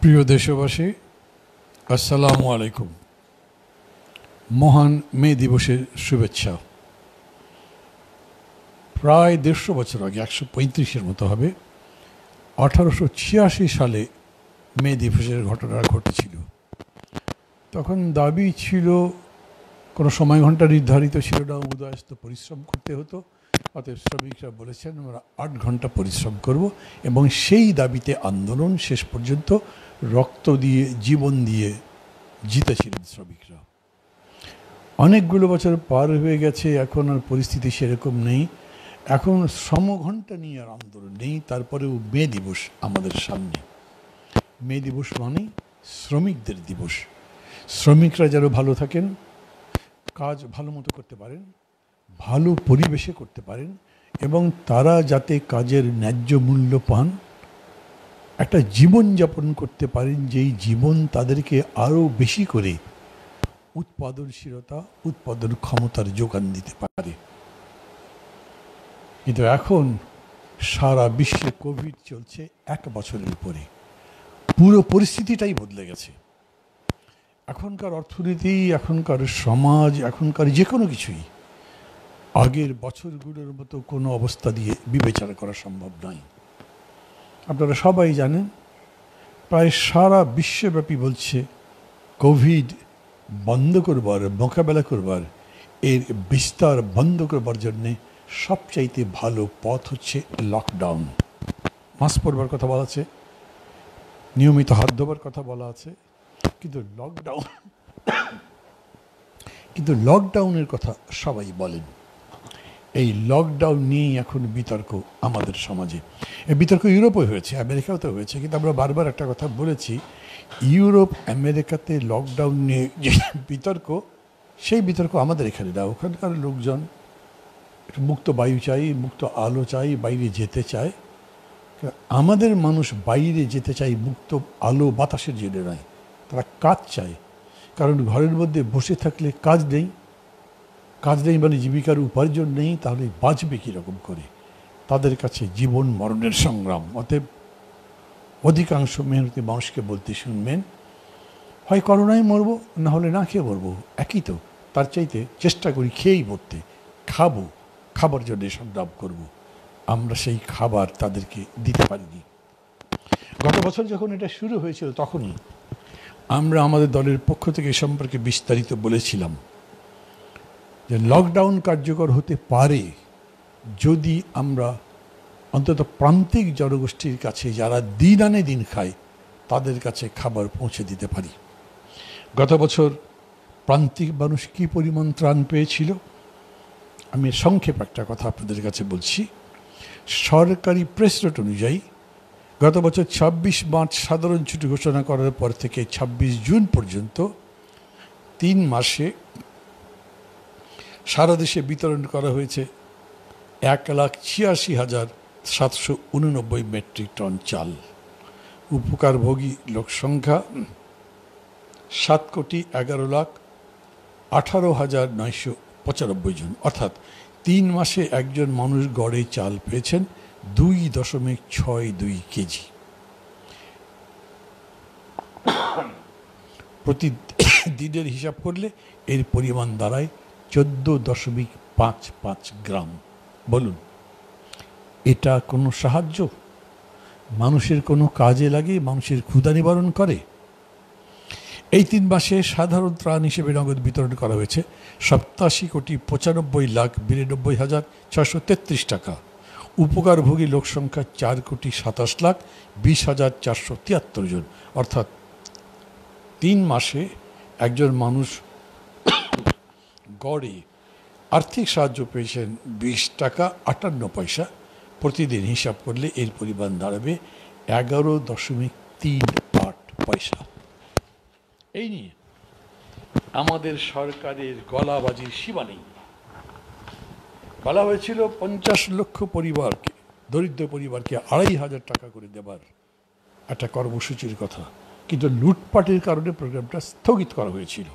প্রিয় দেশবাসী, আসসালামু আলাইকুম। মহান মে দিবসের শুভেচ্ছা। প্রায় 150 বছর আগে, 135-এর মতো হবে, 1886 সালে মে দিবসের ঘটনা ঘটেছিল। তখন দাবি ছিল, কোনো সময় ঘন্টা নির্ধারিত ছিল না, উদয়স্ত পরিশ্রম করতে হতো। অতএব শ্রমিকরা বলেছেন আমরা 8 ঘন্টা পরিশ্রম করব, এবং সেই দাবিতে আন্দোলন শেষ পর্যন্ত রক্ত দিয়ে, জীবন দিয়ে জিতেছিলেন শ্রমিকরা। অনেকগুলো বছর পার হয়ে গেছে, এখন আর পরিস্থিতি সেরকম নেই। এখন শ্রমঘণ্টা নিয়ে আর আন্দোলন নেই। তারপরেও মে দিবস আমাদের সামনে। মে দিবস মানেই শ্রমিকদের দিবস। শ্রমিকরা যেন ভালো থাকেন, কাজ ভালো মতো করতে পারেন, ভালো পরিবেশে করতে পারেন, এবং তারা যাতে কাজের ন্যায্য মূল্য পান, একটা জীবনযাপন করতে পারেন যেই জীবন তাদেরকে আরও বেশি করে উৎপাদনশীলতা, উৎপাদন ক্ষমতার যোগান দিতে পারে। কিন্তু এখন সারা বিশ্বে কোভিড চলছে 1 বছরের উপরে। পুরো পরিস্থিতিটাই বদলে গেছে। এখনকার অর্থনীতি, এখনকার সমাজ, এখনকার যে কোনো কিছুই আগের বছরগুলোর মতো কোনো অবস্থা দিয়ে বিবেচনা করা সম্ভব নয়। আপনারা সবাই জানেন, প্রায় সারা বিশ্বব্যাপী বলছে কোভিড বন্ধ করবার, মোকাবেলা করবার, এর বিস্তার বন্ধ করবার জন্যে সবচাইতে ভালো পথ হচ্ছে লকডাউন। মাস্ক পরবার কথা বলা আছে, নিয়মিত হাত ধোবার কথা বলা আছে, কিন্তু লকডাউনের কথা সবাই বলেন। এই লকডাউন নিয়েই এখন বিতর্ক আমাদের সমাজে। এই বিতর্ক ইউরোপে হয়েছে, আমেরিকাতেও হয়েছে। কিন্তু আমরা বারবার একটা কথা বলেছি, ইউরোপ আমেরিকাতে লকডাউন নিয়ে যে বিতর্ক, সেই বিতর্ক আমাদের এখানে না। ওখানকার লোকজন মুক্ত বায়ু চাই, মুক্ত আলো চাই, বাইরে যেতে চায়। আমাদের মানুষ বাইরে যেতে চায় মুক্ত আলো বাতাসের জন্য নয়, তারা কাজ চায়। কারণ ঘরের মধ্যে বসে থাকলে কাজ নেই, কাজ নেই মানে জীবিকার উপার্জন নেই, তাহলে বাঁচবে কীরকম করে? তাদের কাছে জীবন মরণের সংগ্রাম। অতএব অধিকাংশ মেহনতি মানুষকে বলতে শুনবেন, হয় করোনায় মরবো, না হলে না খেয়ে মরবো, একই তো। তার চাইতে চেষ্টা করি খেয়েই মরতে, খাবো, খাবার জন্য সংগ্রাম করব। আমরা সেই খাবার তাদেরকে দিতে পারিনি। গত বছর যখন এটা শুরু হয়েছিল, তখনই আমরা আমাদের দলের পক্ষ থেকে সম্পর্কে বিস্তারিত বলেছিলাম যে লকডাউন কার্যকর হতে পারে যদি আমরা অন্তত প্রান্তিক জনগোষ্ঠীর কাছে, যারা দিন আনে দিন খায়, তাদের কাছে খাবার পৌঁছে দিতে পারি। গত বছর প্রান্তিক মানুষ কী পরিমাণ ত্রাণ পেয়েছিল, আমি সংক্ষেপ একটা কথা আপনাদের কাছে বলছি। সরকারি প্রেস নোট অনুযায়ী গত বছর 26 মার্চ সাধারণ ছুটি ঘোষণা করার পর থেকে 26 জুন পর্যন্ত 3 মাসে সারা দেশে বিতরণ করা হয়েছে 1,86,789 মেট্রিক টন চাল। উপকারভোগী লোক সংখ্যা 7,11,18,995 জন। অর্থাৎ 3 মাসে একজন মানুষ গড়ে চাল পেয়েছেন 2.62 কেজি। প্রতিদিনের হিসাব করলে এর পরিমাণ দাঁড়ায় 14.55 গ্রাম। বলুন, এটা কোনো সাহায্য? মানুষের কোনো কাজে লাগে? মানুষের ক্ষুধা নিবারণ করে? এই 3 মাসে সাধারণ ত্রাণ হিসেবে নগদ বিতরণ করা হয়েছে 87,92,92,633 টাকা। উপকারভোগী লোক সংখ্যা 4,27,20,473 জন। অর্থাৎ 3 মাসে একজন মানুষ গড়ে আর্থিক সাহায্য পেয়েছেন 20 টাকা 58 পয়সা। প্রতিদিন হিসাব করলে এর পরিমাণ দাঁড়াবে 11.38 পয়সা। এই নিয়ে আমাদের সরকারের গলাবাজির সীমা নেই। বলা হয়েছিল 50 লক্ষ পরিবারকে, দরিদ্র পরিবারকে 2,500 টাকা করে দেবার একটা কর্মসূচির কথা, কিন্তু লুটপাটের কারণে প্রোগ্রামটা স্থগিত করা হয়েছিল।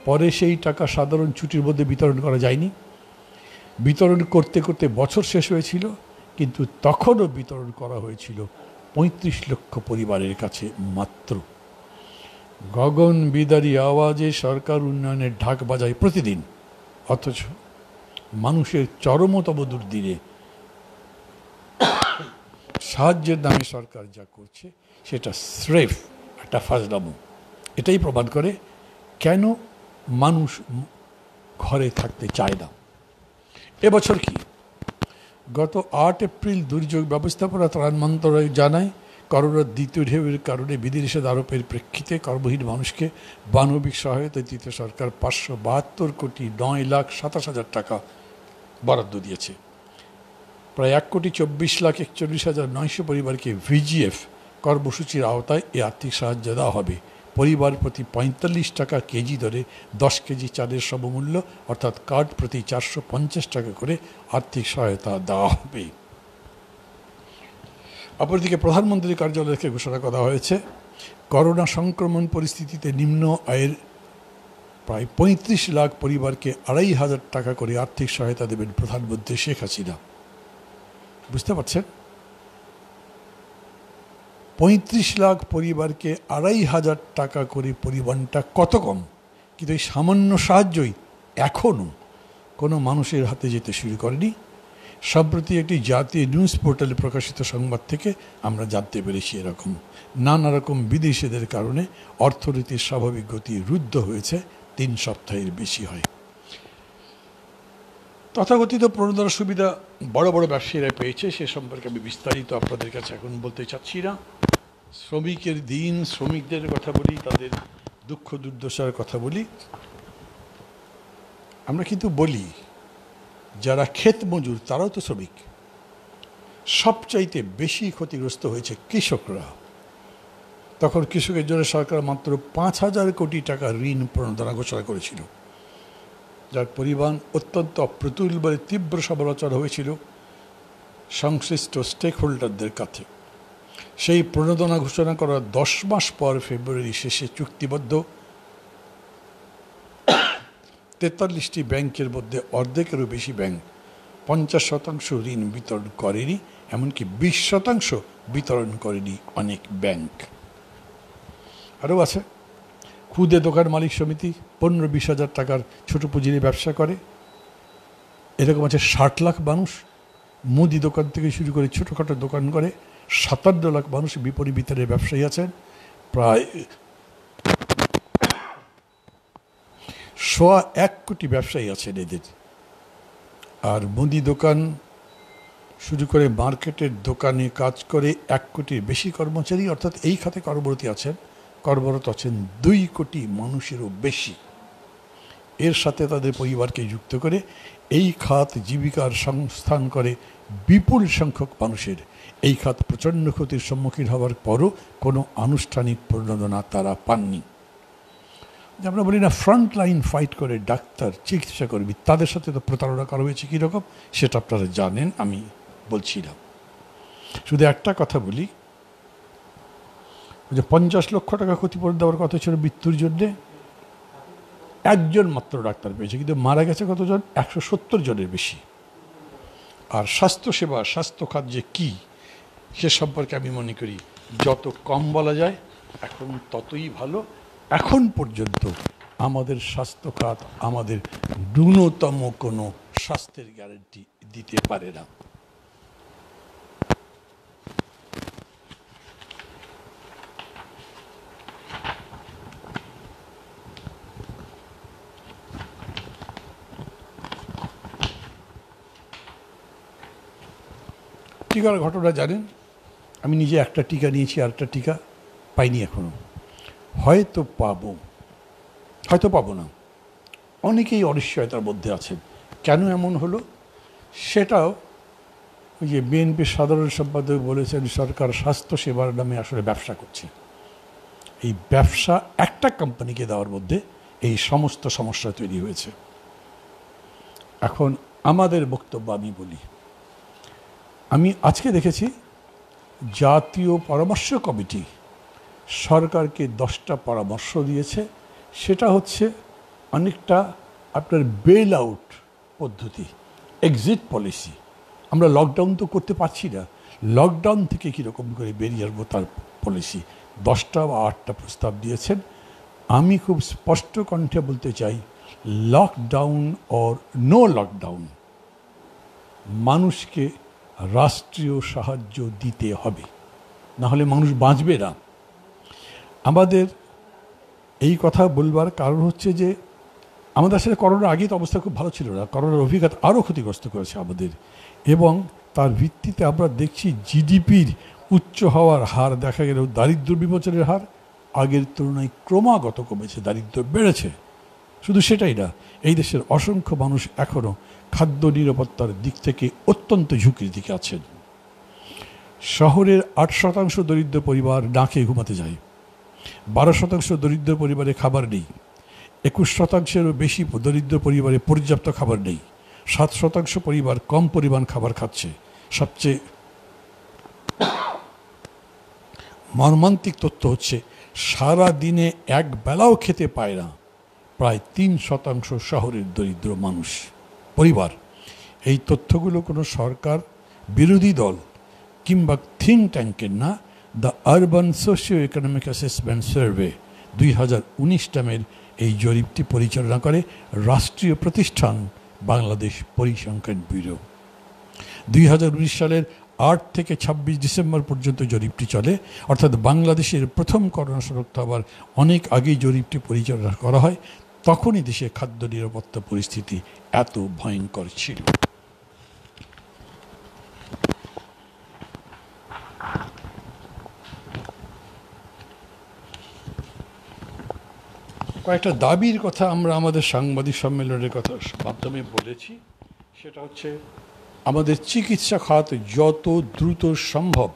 পরে সেই টাকা সাধারণ ছুটির মধ্যে বিতরণ করা যায়নি। বিতরণ করতে করতে বছর শেষ হয়েছিল, কিন্তু তখনও বিতরণ করা হয়েছিল 35 লক্ষ পরিবারের কাছে মাত্র। গগন বিদারী আওয়াজে সরকার উন্নয়নের ঢাক বাজায় প্রতিদিন, অথচ মানুষের চরমতম দুর্দিনে সাহায্যের নামে সরকার যা করছে সেটা স্রেফ একটা ফাজলামো। এটাই প্রমাণ করে কেন মানুষ ঘরে থাকতে চায় না। এবছর কি, গত 8 এপ্রিল দুর্যোগ ব্যবস্থাপনা ত্রাণ মন্ত্রণালয় জানায়, করোনার দ্বিতীয় ঢেউয়ের কারণে বিধিনিষেধ আরোপের প্রেক্ষিতে কর্মহীন মানুষকে মানবিক সহায়তা দিতে সরকার 572,9,27,000 টাকা বরাদ্দ দিয়েছে। প্রায় 1,24,41,900 পরিবারকে ভিজিএফ কর্মসূচির আওতায় এই আর্থিক সাহায্য দেওয়া হবে। পরিবার প্রতি 45 টাকা কেজি দরে 10 কেজি চালের সমমূল্য, অর্থাৎ কার্ড প্রতি 450 টাকা করে আর্থিক সহায়তা দেওয়া হবে। অপরদিকে প্রধানমন্ত্রীর কার্যালয় থেকে ঘোষণা করা হয়েছে, করোনা সংক্রমণ পরিস্থিতিতে নিম্ন আয়ের প্রায় 35 লাখ পরিবারকে 2,500 টাকা করে আর্থিক সহায়তা দেবেন প্রধানমন্ত্রী শেখ হাসিনা। বুঝতে পারছেন, 35 লাখ পরিবারকে 2,500 টাকা করে পরিমাণটা কত কম, কিন্তু এই সামান্য সাহায্যই এখনও কোনো মানুষের হাতে যেতে শুরু করেনি। সম্প্রতি একটি জাতীয় নিউজ পোর্টালে প্রকাশিত সংবাদ থেকে আমরা জানতে পেরেছি এরকম নানা রকম বিধিনিষেধের কারণে অর্থনীতির স্বাভাবিক গতি রুদ্ধ হয়েছে 3 সপ্তাহের বেশি হয়। তথাকথিত প্রণোদনার সুবিধা বড় বড় ব্যবসায়ীরা পেয়েছে, সে সম্পর্কে আমি বিস্তারিত আপনাদের কাছে এখন বলতে চাচ্ছি না। শ্রমিকের দিন, শ্রমিকদের কথা বলি, তাদের দুঃখ দুর্দশার কথা বলি। আমরা কিন্তু বলি যারা ক্ষেত মজুর তারাও তো শ্রমিক। সবচাইতে বেশি ক্ষতিগ্রস্ত হয়েছে কৃষকরা। তখন কৃষকের জন্য সরকার মাত্র 5,000 কোটি টাকা ঋণ প্রণোদনা ঘোষণা করেছিল, যার পরিমাণ অত্যন্ত অপ্রতুল বলে তীব্র সমালোচনা হয়েছিল সংশ্লিষ্ট স্টেক হোল্ডারদের কাছে। সেই প্রণোদনা ঘোষণা করার 10 মাস পর ফেব্রুয়ারি শেষে চুক্তিবদ্ধ 43টি ব্যাংকের মধ্যে অর্ধেকেরও বেশি ব্যাংক 50% ঋণ বিতরণ করেনি, এমনকি 20% বিতরণ করেনি অনেক ব্যাংক। আরও আছে, খুদে দোকান মালিক সমিতি 15-20 হাজার টাকার ছোট পুঁজি নিয়ে ব্যবসা করে। এরকম আছে 60 লাখ মানুষ মুদি দোকান থেকে শুরু করে ছোটোখাটো দোকান করে। 57 লাখ মানুষ বিপণী বিতানের ব্যবসায়ী আছেন। প্রায় 1.25 কোটি ব্যবসায়ী আছেন এদের। আর মুদি দোকান শুরু করে মার্কেটের দোকানে কাজ করে 1 কোটির বেশি কর্মচারী, অর্থাৎ এই খাতে কর্মরত আছেন 2 কোটি মানুষেরও বেশি। এর সাথে তাদের পরিবারকে যুক্ত করে এই খাত জীবিকার সংস্থান করে বিপুল সংখ্যক মানুষের। এই খাত প্রচণ্ড ক্ষতির সম্মুখীন হওয়ার পরও কোনো আনুষ্ঠানিক প্রণোদনা তারা পাননি। আমরা বলি না, ফ্রন্ট লাইন ফাইট করে ডাক্তার, চিকিৎসা কর্মী, তাদের সাথে তো প্রতারণা করা হয়েছে কীরকম সেটা আপনারা জানেন, আমি বলছি না। শুধু একটা কথা বলি, যে 50 লক্ষ টাকা ক্ষতিপূরণ দেওয়ার কথা ছিল মৃত্যুর জন্যে, 1 জন মাত্র ডাক্তার পেয়েছে, কিন্তু মারা গেছে কতজন? 170 জনের বেশি। আর স্বাস্থ্যসেবা, স্বাস্থ্য খাত যে কী সে সম্পর্কে আমি মনে করি যত কম বলা যায় এখন ততই ভালো। এখন পর্যন্ত আমাদের স্বাস্থ্য খাত আমাদের ন্যূনতম কোনো স্বাস্থ্যের গ্যারান্টি দিতে পারে না। টিকার ঘটনা জানেন, আমি নিজে একটা টিকা নিয়েছি, আর একটা টিকা পাইনি এখনো। হয়তো পাবো না। অনেকেই অনিশ্চয়তার মধ্যে আছেন। কেন এমন হলো সেটাও ওই যে বিএনপির সাধারণ সম্পাদক বলেছেন, সরকার স্বাস্থ্যসেবার নামে আসলে ব্যবসা করছে। এই ব্যবসা একটা কোম্পানিকে দেওয়ার মধ্যে এই সমস্ত সমস্যা তৈরি হয়েছে। এখন আমাদের বক্তব্য আমি বলি, আমি আজকে দেখেছি জাতীয় পরামর্শ কমিটি সরকারকে 10টা পরামর্শ দিয়েছে। সেটা হচ্ছে অনেকটা আপনার বেল আউট পদ্ধতি, এক্সিট পলিসি। আমরা লকডাউন তো করতে পারছি না, লকডাউন থেকে কীরকম করে বেরিয়ে আসবো তার পলিসি 10টা বা 8টা প্রস্তাব দিয়েছেন। আমি খুব স্পষ্ট কণ্ঠে বলতে চাই, লকডাউন অর নো লকডাউন, মানুষকে রাষ্ট্রীয় সাহায্য দিতে হবে, না হলে মানুষ বাঁচবে না। আমাদের এই কথা বলবার কারণ হচ্ছে যে আমাদের আসলে করোনার আগে তো অবস্থা খুব ভালো ছিল না, করোনার অভিজ্ঞতা আরও ক্ষতিগ্রস্ত করেছে আমাদের, এবং তার ভিত্তিতে আমরা দেখছি জিডিপির উচ্চ হওয়ার হার, দেখা গেলেও দারিদ্র বিমোচনের হার আগের তুলনায় ক্রমাগত কমেছে, দারিদ্র বেড়েছে। শুধু সেটাই না, এই দেশের অসংখ্য মানুষ এখনও খাদ্য নিরাপত্তার দিক থেকে অত্যন্ত ঝুঁকির দিকে আছেন। শহরের 8% দরিদ্র পরিবার না খেয়ে ঘুমাতে যায়, 12% দরিদ্র পরিবারে খাবার নেই, 21%-এরও বেশি দরিদ্র পরিবারে পর্যাপ্ত খাবার নেই, 7% পরিবার কম পরিমাণ খাবার খাচ্ছে। সবচেয়ে মর্মান্তিক তথ্য হচ্ছে সারা দিনে এক বেলাও খেতে পায় না প্রায় 3% শহরের দরিদ্র মানুষ পরিবার। এই তথ্যগুলো কোনো সরকার বিরোধী দল কিংবা থিঙ্ক ট্যাঙ্কের না, the urban socio economic assessment survey 2019 নামের এই জরিপটি পরিচালনা করে রাষ্ট্রীয় প্রতিষ্ঠান বাংলাদেশ পরিসংখ্যান ব্যুরো। 2019 সালের 8 থেকে 26 ডিসেম্বর পর্যন্ত জরিপটি চলে, অর্থাৎ বাংলাদেশের প্রথম করোনা শনাক্ত হওয়ার অনেক আগেই জরিপটি পরিচালনা করা হয়। তখনই দেশে খাদ্য নিরাপত্তা পরিস্থিতি এত ভয়ঙ্কর ছিল। কয়েকটা দাবির কথা আমরা আমাদের সাংবাদিক সম্মেলনের কথা মাধ্যমে বলেছি। সেটা হচ্ছে আমাদের চিকিৎসা খাত যত দ্রুত সম্ভব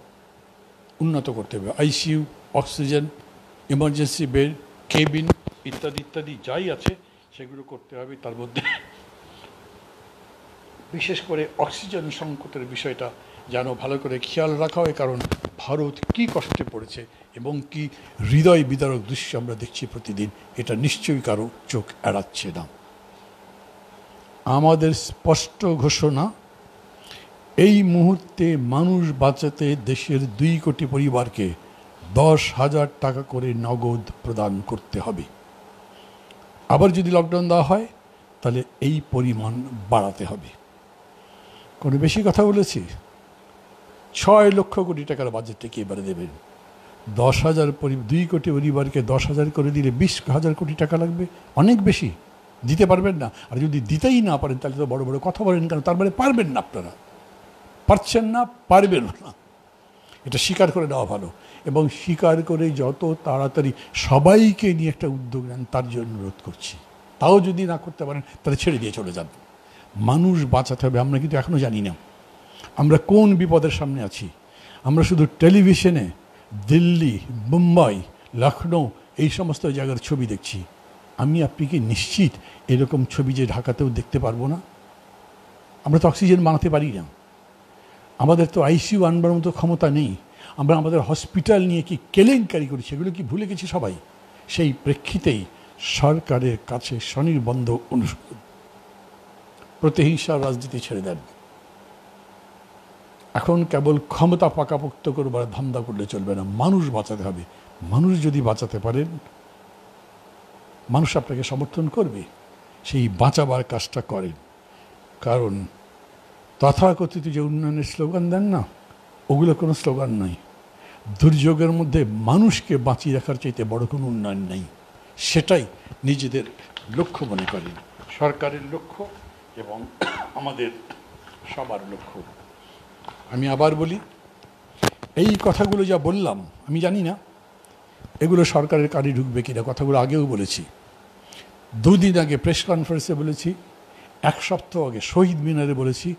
উন্নত করতে হবে। ICU, oxygen, emergency bed, cabin ইত্যাদি ইত্যাদি যাই আছে সেগুলো করতে হবে। তার মধ্যে বিশেষ করে অক্সিজেন সংকটের বিষয়টা যেন ভালো করে খেয়াল রাখা হয়, কারণ ভারত কী কষ্টে পড়েছে এবং কি হৃদয় বিদারক দৃশ্য আমরা দেখছি প্রতিদিন, এটা নিশ্চয়ই কারো চোখ এড়াচ্ছে না। আমাদের স্পষ্ট ঘোষণা, এই মুহূর্তে মানুষ বাঁচাতে দেশের 2 কোটি পরিবারকে 10,000 টাকা করে নগদ প্রদান করতে হবে। আবার যদি লকডাউন দেওয়া হয় তাহলে এই পরিমাণ বাড়াতে হবে। কোনো বেশি কথা বলেছি? 6 লক্ষ কোটি টাকার বাজেটটা কি এবারে দেবেন? 2 কোটি পরিবারকে 10,000 করে দিলে 20,000 কোটি টাকা লাগবে, অনেক বেশি। দিতে পারবেন না। আর যদি দিতেই না পারেন তাহলে তো বড় বড় কথা বলেন কেন? তার মানে পারবেন না, আপনারা পারছেন না, পারবেন না, এটা স্বীকার করে নেওয়া ভালো। এবং স্বীকার করে যত তাড়াতাড়ি সবাইকে নিয়ে একটা উদ্যোগ নেন তার জন্য অনুরোধ করছি। তাও যদি না করতে পারেন তাহলে ছেড়ে দিয়ে চলে যান। মানুষ বাঁচাতে হবে। আমরা কিন্তু এখনও জানি না আমরা কোন বিপদের সামনে আছি। আমরা শুধু টেলিভিশনে দিল্লি, মুম্বাই, লখনৌ এই সমস্ত জায়গার ছবি দেখছি। আপনি কি নিশ্চিত এরকম ছবি যে ঢাকাতেও দেখতে পারবো না? আমরা তো অক্সিজেন বানাতে পারি না, আমাদের তো আইসিইউ আনবার মতো ক্ষমতা নেই। আমরা আমাদের হসপিটাল নিয়ে কি কেলেঙ্কারি করি সেগুলো কি ভুলে গেছি সবাই? সেই প্রেক্ষিতেই সরকারের কাছে স্বনির্বন্ধ অনুরোধ, প্রতিহিংসার রাজনীতি ছেড়ে দেন। এখন কেবল ক্ষমতা পাকাপোক্ত করবার ধান্দা করলে চলবে না, মানুষ বাঁচাতে হবে। মানুষ যদি বাঁচাতে পারেন মানুষ আপনাকে সমর্থন করবে। সেই বাঁচাবার কাজটা করেন। কারণ তথাকথিত যে উন্নয়নের স্লোগান দেন না, ওগুলো কোনো স্লোগান নয়। দুর্যোগের মধ্যে মানুষকে বাঁচিয়ে রাখার চাইতে বড় কোনো উন্নয়ন নেই। সেটাই নিজেদের লক্ষ্য মনে করেন, সরকারের লক্ষ্য এবং আমাদের সবার লক্ষ্য। আমি আবার বলি, এই কথাগুলো যা বললাম আমি জানি না এগুলো সরকারের কাজে ঢুকবে কিনা। কথাগুলো আগেও বলেছি, 2 দিন আগে প্রেস কনফারেন্সে বলেছি, 1 সপ্তাহ আগে শহীদ মিনারে বলেছি।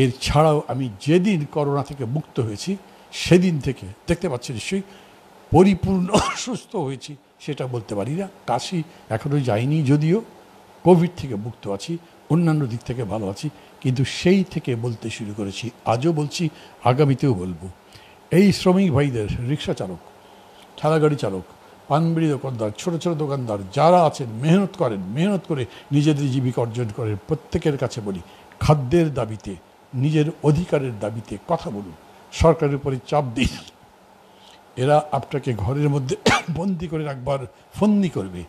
এর ছাড়াও আমি যেদিন করোনা থেকে মুক্ত হয়েছি সেদিন থেকে দেখতে পাচ্ছি নিশ্চয়ই পরিপূর্ণ সুস্থ হয়েছি সেটা বলতে পারি না। কাশি এখনও যায়নি, যদিও কোভিড থেকে মুক্ত আছি, অন্যান্য দিক থেকে ভালো আছি। কিন্তু সেই থেকে বলতে শুরু করেছি, আজও বলছি, আগামীতেও বলবো। এই শ্রমিক ভাইদের, রিক্সা চালক, ঠেলাগাড়ি চালক, পানবিড়ি দোকানদার, ছোটো ছোটো দোকানদার যারা আছেন, মেহনত করেন, মেহনত করে নিজেদের জীবিকা অর্জন করেন, প্রত্যেকের কাছে বলি, খাদ্যের দাবিতে, নিজের অধিকারের দাবিতে কথা বলুন। সরকারের উপরে চাপ দিন, এরা আপনাকে ঘরের মধ্যে বন্দি করে রাখবার ফন্দি করবে,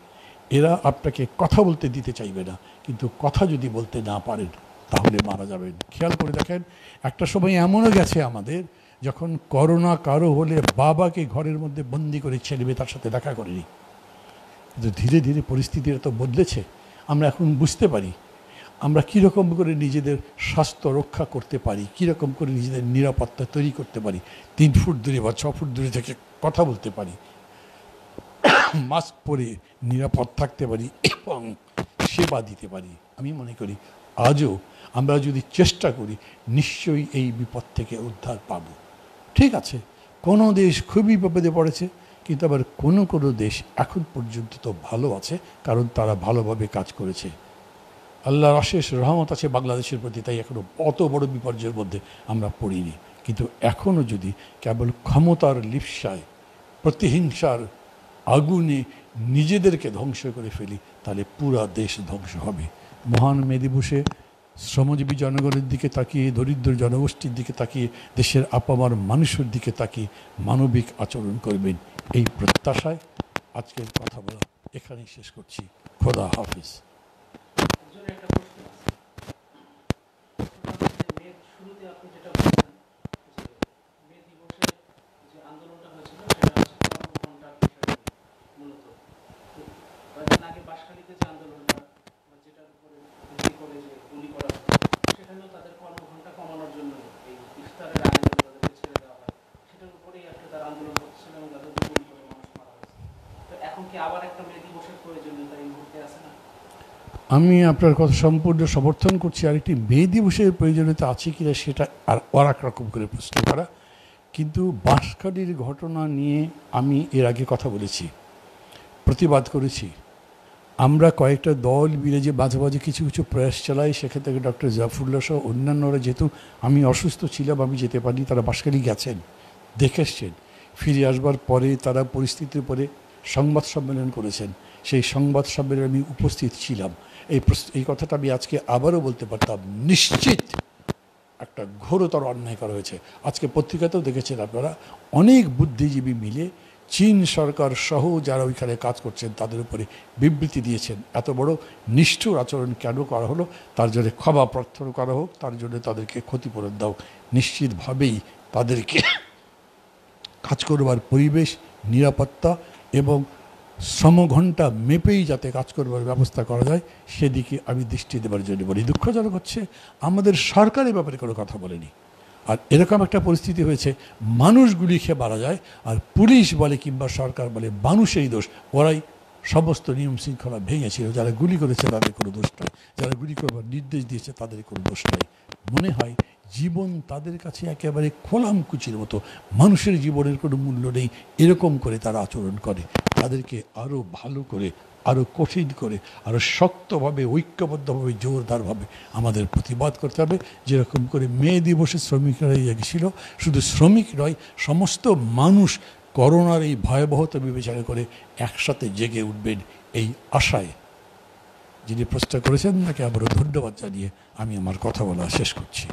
এরা আপনাকে কথা বলতে দিতে চাইবে না, কিন্তু কথা যদি বলতে না পারেন তাহলে মারা যাবেন। খেয়াল করে দেখেন, একটা সময় এমনও গেছে আমাদের, যখন করোনা কারো হলে বাবাকে ঘরের মধ্যে বন্দি করে ছেলে মেয়ে তার সাথে দেখা করেনি। কিন্তু ধীরে ধীরে পরিস্থিতিটা তো বদলেছে। আমরা এখন বুঝতে পারি আমরা কীরকম করে নিজেদের স্বাস্থ্য রক্ষা করতে পারি, কীরকম করে নিজেদের নিরাপত্তা তৈরি করতে পারি। 3 ফুট দূরে বা 6 ফুট দূরে থেকে কথা বলতে পারি, মাস্ক পরে নিরাপদ থাকতে পারি এবং সেবা দিতে পারি। আমি মনে করি আজও আমরা যদি চেষ্টা করি নিশ্চয়ই এই বিপদ থেকে উদ্ধার পাব। ঠিক আছে, কোনো দেশ খুবই বিপদে পড়েছে, কিন্তু আবার কোনো কোনো দেশ এখন পর্যন্ত তো ভালো আছে, কারণ তারা ভালোভাবে কাজ করেছে। আল্লাহর অশেষ রহমত আছে বাংলাদেশের প্রতি, তাই এখনও অত বড় বিপর্যয়ের মধ্যে আমরা পড়িনি। কিন্তু এখনও যদি কেবল ক্ষমতার লিপ্সায়, প্রতিহিংসার আগুনে নিজেদেরকে ধ্বংস করে ফেলি, তাহলে পুরা দেশ ধ্বংস হবে। মহান মে দিবসে শ্রমজীবী জনগণের দিকে তাকিয়ে, দরিদ্র জনগোষ্ঠীর দিকে তাকিয়ে, দেশের আপামার মানুষের দিকে তাকিয়ে মানবিক আচরণ করবেন, এই প্রত্যাশায় আজকের কথা বলা এখানেই শেষ করছি। খোদা হাফিজ। আমি আপনার কথা সম্পূর্ণ সমর্থন করছি। আরেকটি মে দিবসের প্রয়োজনীয়তা আছে কিনা সেটা আর এক রকম করে প্রশ্ন করা। কিন্তু বাঁশখালীর ঘটনা নিয়ে আমি এর আগে কথা বলেছি, প্রতিবাদ করেছি। আমরা কয়েকটা দল মিলে যে মাঝে মাঝে কিছু কিছু প্রয়াস চালাই, সেখান থেকে ডক্টর জাফরুল্লাহ সহ অন্যান্যরা, যেহেতু আমি অসুস্থ ছিলাম আমি যেতে পারিনি, তারা বাঁশখালী গেছেন, দেখে এসছেন। ফিরে আসবার পরে তারা পরিস্থিতির পরে সংবাদ সম্মেলন করেছেন, সেই সংবাদ সম্মেলনে আমি উপস্থিত ছিলাম। এই কথাটা আমি আজকে আবারও বলতে পারতাম, নিশ্চিত একটা ঘোরতর অন্যায় করা হয়েছে। আজকে পত্রিকাতেও দেখেছেন আপনারা, অনেক বুদ্ধিজীবী মিলে চীন সরকার সহ যারা ওইখানে কাজ করছেন তাদের উপরে বিবৃতি দিয়েছেন। এত বড় নিষ্ঠুর আচরণ কেন করা হলো, তার জন্য ক্ষমা প্রার্থনা করা হোক, তার জন্য তাদেরকে ক্ষতিপূরণ দাও। নিশ্চিতভাবেই তাদেরকে কাজ করবার পরিবেশ, নিরাপত্তা এবং শ্রমঘণ্টা মেপেই যাতে কাজ করবার ব্যবস্থা করা যায়, সেদিকে আমি দৃষ্টি দেবার জন্য বলি। দুঃখজনক হচ্ছে আমাদের সরকার এ ব্যাপারে কোনো কথা বলেনি। আর এরকম একটা পরিস্থিতি হয়েছে, মানুষ গুলি খেয়ে মারা যায়, আর পুলিশ বলে কিংবা সরকার বলে মানুষেরই দোষ, ওরাই সমস্ত নিয়ম শৃঙ্খলা ভেঙেছিল। যারা গুলি করেছে তাদের কোনো দোষ নাই, যারা গুলি করবার নির্দেশ দিয়েছে তাদের কোনো দোষ নাই। মনে হয় জীবন তাদের কাছে একেবারে খোলামকুচির মতো, মানুষের জীবনের কোনো মূল্য নেই, এরকম করে তারা আচরণ করে। তাদেরকে আরও ভালো করে, আরও কঠিন করে, আরও শক্তভাবে, ঐক্যবদ্ধভাবে, জোরদারভাবে আমাদের প্রতিবাদ করতে হবে। যেরকম করে মে দিবসে শ্রমিকরা গেছিল, শুধু শ্রমিক নয়, সমস্ত মানুষ করোনার এই ভয়াবহতা বিবেচনা করে একসাথে জেগে উঠবেন, এই আশায় যিনি প্রশ্ন করেছেন তাকে আবারও ধন্যবাদ জানিয়ে আমি আমার কথা বলা শেষ করছি।